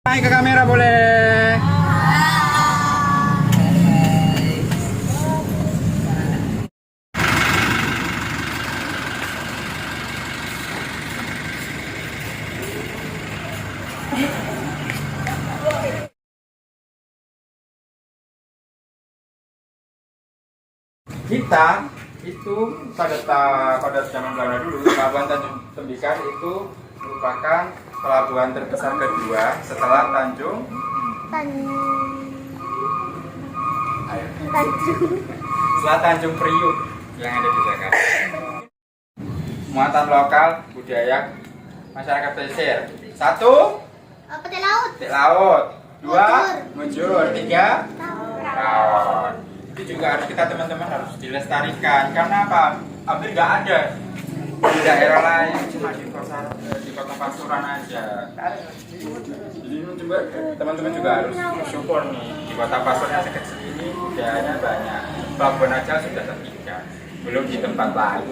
Naik ke kamera boleh. Kita itu pada zaman Belanda dulu, Pelabuhan Tanjung Tembikar itu merupakan pelabuhan terbesar kedua setelah Tanjung setelah Tanjung Priuk yang ada di Jakarta. Muatan lokal budaya masyarakat pesisir. 1, petik laut. petik laut. 2, mujur. 3, laut. Itu juga harus kita teman-teman harus dilestarikan karena apa? Hampir nggak ada di daerah lain, cuma di kota Pasuruan aja. Jadi coba teman-teman juga harus bersyukur nih di kota Pasuruan yang sekecil ini budayanya banyak. Pelabuhan aja sudah tertinggal, belum di tempat lain.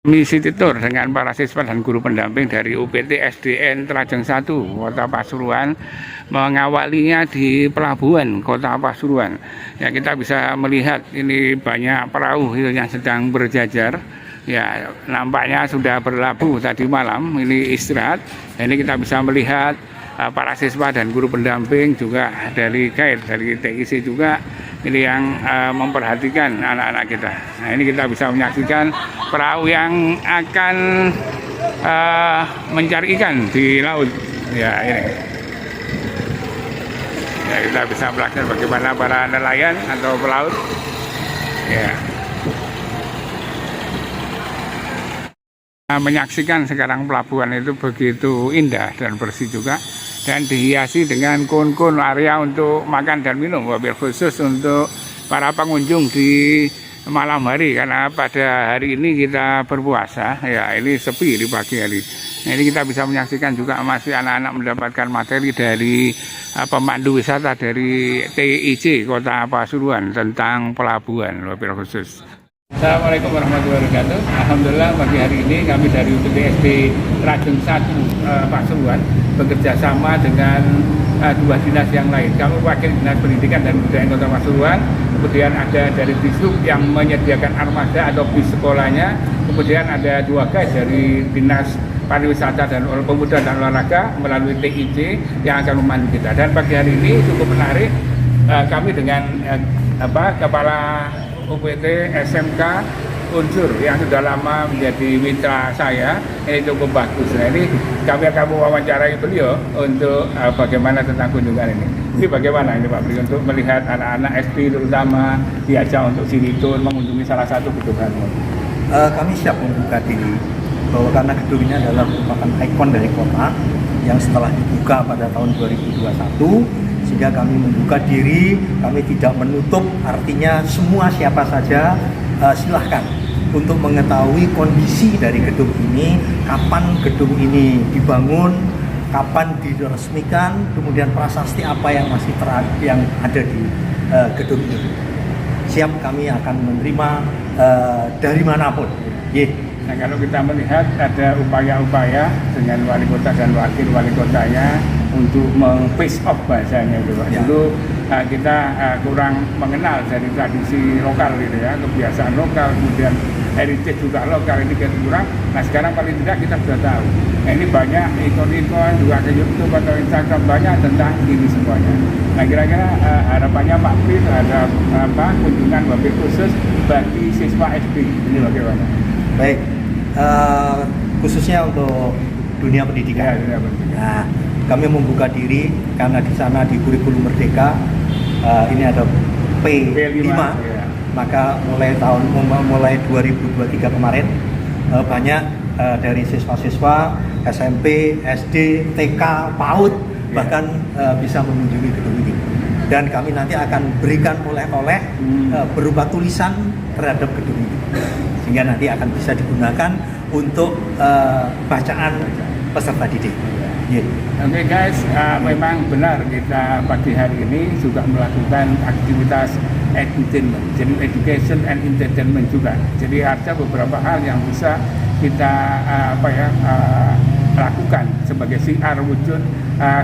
Misi Titur dengan para siswa dan guru pendamping dari UPT SDN Trajeng 1 Kota Pasuruan mengawalinya di pelabuhan Kota Pasuruan. Ya, kita bisa melihat ini banyak perahu yang sedang berjajar. Ya, nampaknya sudah berlabuh tadi malam. Ini istirahat. Ini kita bisa melihat para siswa dan guru pendamping juga dari guide dari TIC juga ini yang memperhatikan anak-anak kita. Nah, ini kita bisa menyaksikan perahu yang akan mencari ikan di laut. Ya, ini. Ya, kita bisa belajar bagaimana para nelayan atau pelaut. Ya. Menyaksikan sekarang pelabuhan itu begitu indah dan bersih juga. Dan dihiasi dengan kon-kon area untuk makan dan minum, mobil khusus untuk para pengunjung di malam hari karena pada hari ini kita berpuasa. Ya, ini sepi di pagi hari. Nah, ini kita bisa menyaksikan juga masih anak-anak mendapatkan materi dari pemandu wisata dari TIC Kota Pasuruan tentang pelabuhan mobil khusus. Assalamualaikum warahmatullahi wabarakatuh. Alhamdulillah pagi hari ini kami dari UPTSD Trajeng 1 Pasuruan bekerja sama dengan dua dinas yang lain. Kami wakil Dinas Pendidikan dan Kebudayaan Kota Pasuruan, kemudian ada dari Disub yang menyediakan armada atau bis sekolahnya, kemudian ada dua guide dari Dinas Pariwisata dan Pemuda dan Olahraga melalui TIC yang akan memandu kita. Dan pagi hari ini cukup menarik, kami dengan Kepala UPT SMK Unsur yang sudah lama menjadi mitra saya, ini cukup bagus. Nah, ini kami akan mewawancarai beliau untuk bagaimana tentang kunjungan ini. Ini bagaimana ini Pak Bri untuk melihat anak-anak SD terutama diajak untuk sini tur mengunjungi salah satu gedung Hanur. Kami siap membuka diri bahwa karena gedung ini adalah merupakan ikon dari kota yang setelah dibuka pada tahun 2021, sehingga kami membuka diri, kami tidak menutup, artinya semua siapa saja silahkan untuk mengetahui kondisi dari gedung ini, kapan gedung ini dibangun, kapan diresmikan, kemudian prasasti apa yang masih yang ada di gedung ini. Siap kami akan menerima dari manapun. Nah, kalau kita melihat ada upaya-upaya dengan wali kota dan wakil wali kotanya untuk meng-face off bahasanya itu Pak. Ya. Dulu kita kurang mengenal dari tradisi lokal gitu ya, kebiasaan lokal, kemudian heritage juga lokal ini kita kurang. Nah, sekarang paling tidak kita sudah tahu. Nah, ini banyak ikon-ikon juga ke YouTube atau Instagram banyak tentang ini semuanya. Nah, kira-kira harapannya Pak Bri terhadap kunjungan mobil khusus bagi siswa SD ini bagaimana? Baik, khususnya untuk dunia pendidikan. Ya, dunia pendidikan. Nah, kami membuka diri karena di sana di kurikulum Merdeka ini ada P5, ya. Maka mulai 2023 kemarin banyak dari siswa-siswa SMP, SD, TK, PAUD bahkan bisa mengunjungi gedung ini. Dan kami nanti akan berikan oleh-oleh berupa tulisan terhadap gedung ini, sehingga nanti akan bisa digunakan untuk bacaan peserta didik. Yeah. Oke guys, memang benar kita pagi hari ini juga melakukan aktivitas edutainment, jadi education and entertainment juga. Jadi ada beberapa hal yang bisa kita lakukan sebagai sebagai siar wujud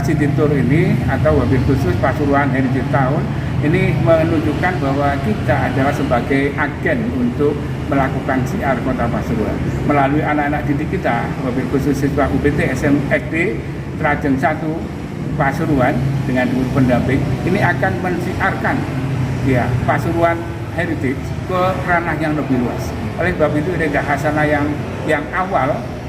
City Tour ini atau wabil khusus Pasuruan Heritage Town ini menunjukkan bahwa kita adalah sebagai agen untuk melakukan siar Kota Pasuruan melalui anak-anak didik kita, wabil khusus siswa UPT SD Trajen 1 Pasuruan dengan guru pendamping ini akan mensiarkan ya Pasuruan Heritage ke ranah yang lebih luas. Oleh sebab itu ada hasanah yang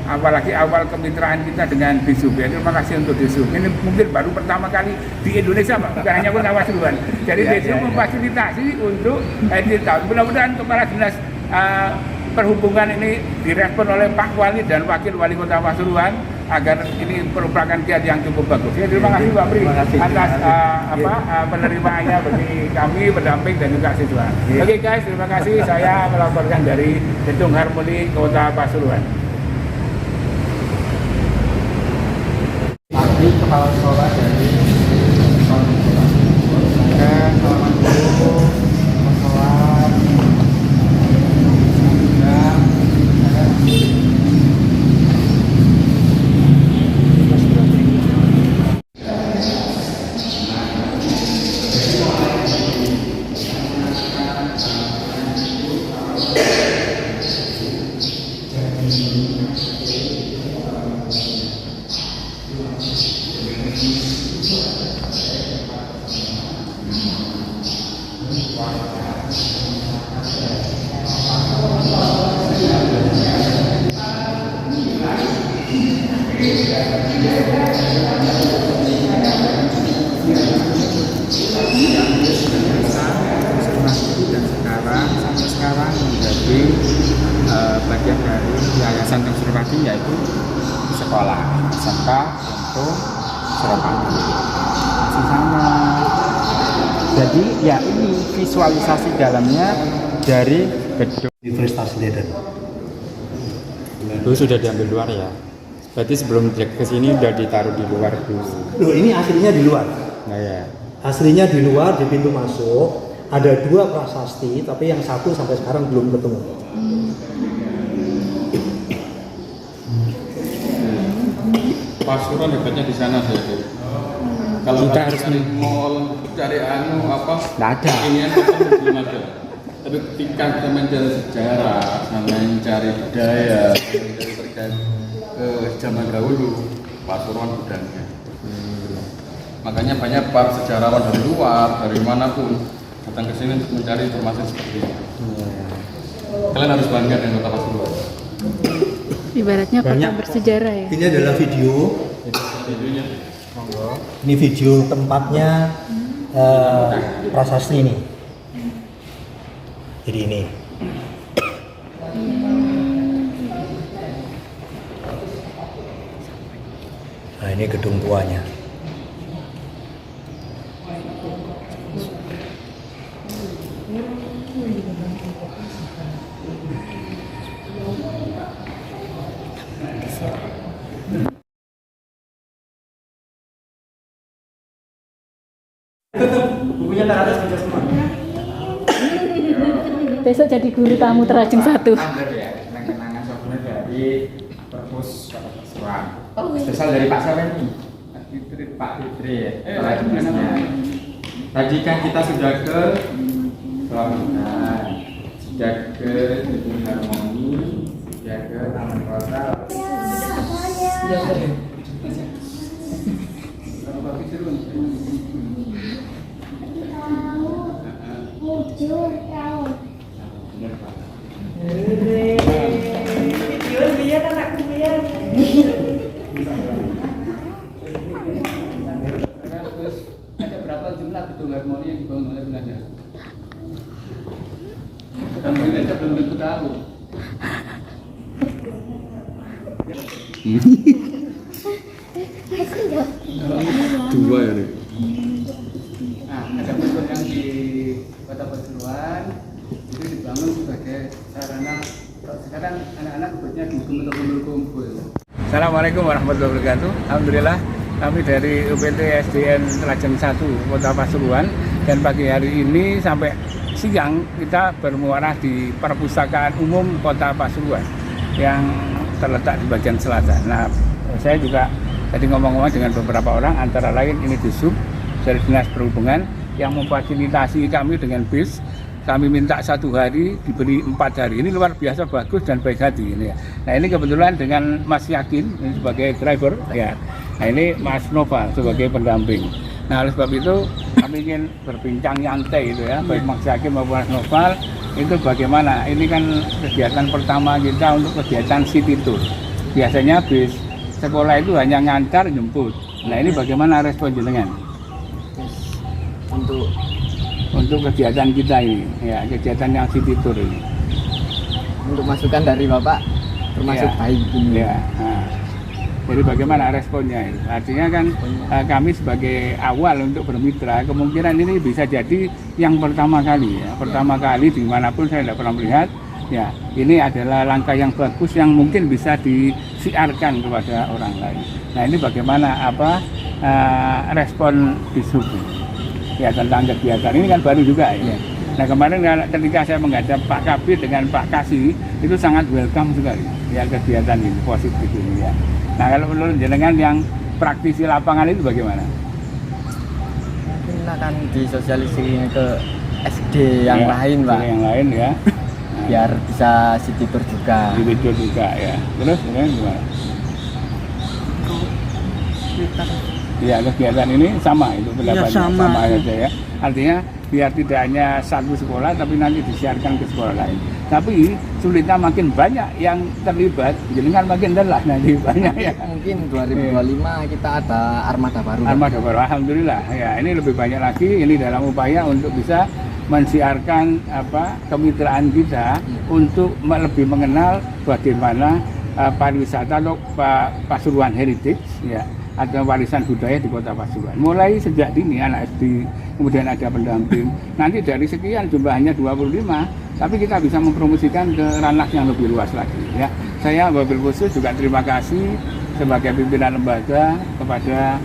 apalagi awal kemitraan kita dengan Disub. Ya, terima kasih untuk Disub. Ini mungkin baru pertama kali di Indonesia, Pak, bukan hanya Kota Pasuruan. Jadi Disub memfasilitasi untuk Heritage Town. Mudah-mudahan Kepala Dinas Perhubungan ini direspon oleh Pak Wali dan Wakil Wali Kota Pasuruan agar ini merupakan kiat yang cukup bagus. Ya, terima kasih Pak Pri atas penerimaannya bagi kami pendamping dan juga siswa. Oke guys, terima kasih. Saya melaporkan dari Gedung Harmoni Kota Pasuruan. Tadi kepala sekolah dari sampai sekarang menjadi bagian dari Yayasan Konservasi, yaitu sekolah SMK untuk Suropati masih sama. Jadi ya ini visualisasi dalamnya dari gedung Universitas Leiden. itu sudah diambil luar ya. Berarti sebelum ke sini udah ditaruh di luar dulu. Loh, ini aslinya di luar. Nah ya. Aslinya di luar di pintu masuk. Ada 2 prasasti, tapi yang satu sampai sekarang belum ketemu. Pasuruan hebatnya di sana sih. Kalau Kita harus cari mall, cari apa? Nggak ada. Ini belum ada. Tapi ketika kita mencari sejarah, sama mencari budaya, mencari terkait zaman dahulu, Pasuruan gudangnya. Makanya banyak para sejarawan dari luar, dari manapun datang ke sini untuk mencari informasi seperti ini. Kalian harus bangga dengan Kota Pasuruan. Ibaratnya kota Banyak. bersejarah ya. Ini adalah video. Ini video tempatnya prasasti ini. Jadi ini. Nah, ini gedung tuanya. Bukunya teratas bisa semua. Besok jadi guru tamu Terajeng 1. Ambil ya, kenangan souvenir dari Perpus Kota Pasuruan. Spesial dari Pak siapa ini? Pak Fitri ya. Tadi kan kita sudah ke Pelabuhan, sudah ke Gedung Harmoni, sudah ke Taman Kota. Ada berapa jumlah gedung harmoni yang dibangun oleh Belanda? Kamu ini aja belum tentu tahu. Dua ya nih. Nah, ada bentuk yang di Kota Pasuruan itu dibangun sebagai sarana. Sekarang anak-anak sebutnya dugem atau kumpul-kumpul. Assalamualaikum warahmatullahi wabarakatuh. Alhamdulillah kami dari UPT SDN Trajen 1 Kota Pasuruan, dan pagi hari ini sampai siang kita bermuara di Perpustakaan Umum Kota Pasuruan yang terletak di bagian selatan. Nah, saya juga Jadi ngomong-ngomong dengan beberapa orang, antara lain ini Disub dari Dinas Perhubungan yang memfasilitasi kami dengan bis. Kami minta 1 hari diberi 4 hari. Ini luar biasa bagus dan baik hati ini ya. Nah ini kebetulan dengan Mas Yakin ini sebagai driver ya. Nah ini Mas Nova sebagai pendamping. Nah oleh sebab itu kami ingin berbincang nyantai itu ya, baik Mas Yakin maupun Mas Nova itu bagaimana. Ini kan kegiatan pertama kita untuk kegiatan city tour. Biasanya bis sekolah itu hanya ngantar jemput. Nah ini bagaimana respon jenengan? Untuk kegiatan kita ini, ya kegiatan yang city tour ini. Untuk masukan dari Bapak termasuk Ya. baik ini. Ya. Nah, jadi bagaimana responnya ini? Artinya kan kami sebagai awal untuk bermitra, kemungkinan ini bisa jadi yang pertama kali ya. Pertama kali dimanapun saya tidak pernah melihat. Ya, ini adalah langkah yang bagus yang mungkin bisa disiarkan kepada orang lain. Nah ini bagaimana respon Disub ya tentang kegiatan ini kan baru juga ya. Nah kemarin ketika saya menghadap Pak Kabir dengan Pak Kasih itu sangat welcome sekali ya kegiatan ini, positif ini ya. Nah kalau menurut jenengan yang praktisi lapangan itu bagaimana? Mungkin akan disosialisasikan ke SD yang Ya, lain, Pak. Yang lain ya. Biar bisa city tour juga. Di video juga ya. Terus kemudian gimana? Ya kegiatan ini sama itu pendapatnya sama aja ya. Artinya biar tidak hanya satu sekolah tapi nanti disiarkan ke sekolah lain. Tapi sulitnya makin banyak yang terlibat, jenengan makin lelah nanti banyak ya. Mungkin 2025 kita ada armada baru. Armada baru, alhamdulillah ya. Ini lebih banyak lagi. Ini dalam upaya untuk bisa mensiarkan kemitraan kita untuk lebih mengenal bagaimana pariwisata atau Pasuruan Heritage ya. Ada warisan budaya di Kota Pasuruan. Mulai sejak dini anak SD, kemudian ada pendamping. Nanti dari sekian jumlahnya 25, tapi kita bisa mempromosikan ke ranah yang lebih luas lagi. Ya, saya wabil khusus juga terima kasih sebagai pimpinan lembaga kepada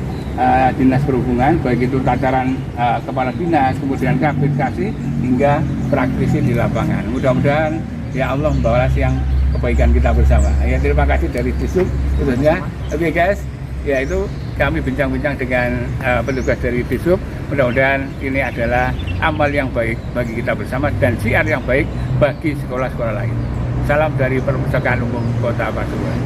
Dinas Perhubungan, baik itu tataran kepala dinas, kemudian kabit kasih hingga praktisi di lapangan. Mudah-mudahan ya Allah membawa yang kebaikan kita bersama. Ya terima kasih dari Disub khususnya. Oke guys. Ya itu kami bincang-bincang dengan petugas dari Disub. Mudah-mudahan ini adalah amal yang baik bagi kita bersama dan siar yang baik bagi sekolah-sekolah lain. Salam dari Perpustakaan Umum Kota Pasuruan.